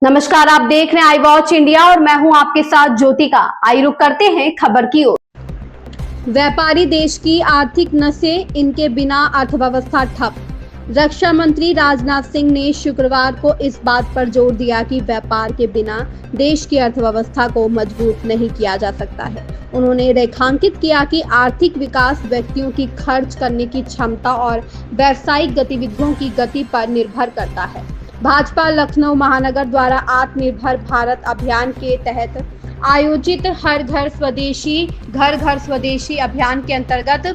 नमस्कार, आप देख रहे हैं आई वॉच इंडिया और मैं हूं आपके साथ ज्योतिका। आइए रुक करते हैं खबर की ओर। व्यापारी देश की आर्थिक नसें, इनके बिना अर्थव्यवस्था ठप। रक्षा मंत्री राजनाथ सिंह ने शुक्रवार को इस बात पर जोर दिया कि व्यापार के बिना देश की अर्थव्यवस्था को मजबूत नहीं किया जा सकता है। उन्होंने रेखांकित किया कि आर्थिक विकास व्यक्तियों की खर्च करने की क्षमता और व्यावसायिक गतिविधियों की गति पर निर्भर करता है। भाजपा लखनऊ महानगर द्वारा आत्मनिर्भर भारत अभियान के तहत आयोजित हर घर स्वदेशी अभियान के अंतर्गत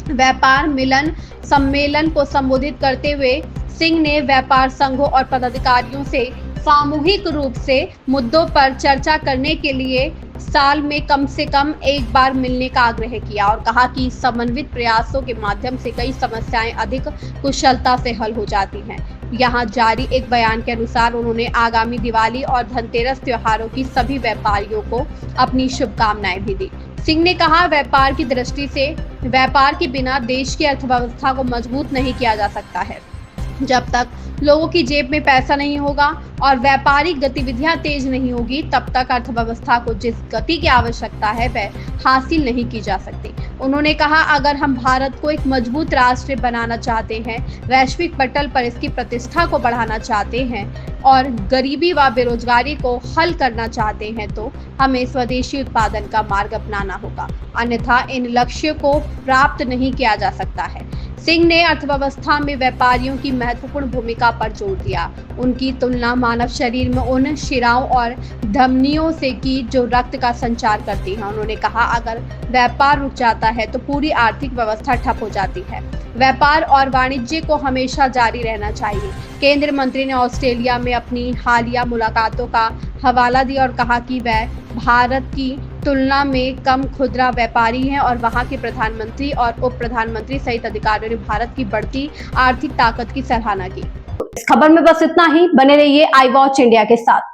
व्यापार मिलन सम्मेलन को संबोधित करते हुए सिंह ने व्यापार संघों और पदाधिकारियों से सामूहिक रूप से मुद्दों पर चर्चा करने के लिए साल में कम से कम एक बार मिलने का आग्रह किया और कहा कि समन्वित प्रयासों के माध्यम से कई समस्याएं अधिक कुशलता से हल हो जाती हैं। यहां जारी एक बयान के अनुसार उन्होंने आगामी दिवाली और धनतेरस त्योहारों की सभी व्यापारियों को अपनी शुभकामनाएं भी दी। सिंह ने कहा, व्यापार की दृष्टि से व्यापार के बिना देश की अर्थव्यवस्था को मजबूत नहीं किया जा सकता है। जब तक लोगों की जेब में पैसा नहीं होगा और व्यापारिक गतिविधियां तेज नहीं होगी, तब तक अर्थव्यवस्था को जिस गति की आवश्यकता है वह हासिल नहीं की जा सकती। उन्होंने कहा, अगर हम भारत को एक मजबूत राष्ट्र बनाना चाहते हैं, वैश्विक पटल पर इसकी प्रतिष्ठा को बढ़ाना चाहते हैं और गरीबी व बेरोजगारी को हल करना चाहते हैं, तो हमें स्वदेशी उत्पादन का मार्ग अपनाना होगा, अन्यथा इन लक्ष्यों को प्राप्त नहीं किया जा सकता है। सिंह ने अर्थव्यवस्था में व्यापारियों की महत्वपूर्ण भूमिका पर जोर दिया। उनकी तुलना मानव शरीर में उन शिराओं और धमनियों से की जो रक्त का संचार करती हैं। उन्होंने कहा, अगर व्यापार रुक जाता है तो पूरी आर्थिक व्यवस्था ठप हो जाती है। व्यापार और वाणिज्य को हमेशा जारी रहना चाहिए। केंद्रीय मंत्री ने ऑस्ट्रेलिया में अपनी हालिया मुलाकातों का हवाला दिया और कहा कि वह भारत की तुलना में कम खुदरा व्यापारी हैं और वहां के प्रधानमंत्री और उप प्रधानमंत्री सहित अधिकारियों ने भारत की बढ़ती आर्थिक ताकत की सराहना की। इस खबर में बस इतना ही। बने रहिए आई वॉच इंडिया के साथ।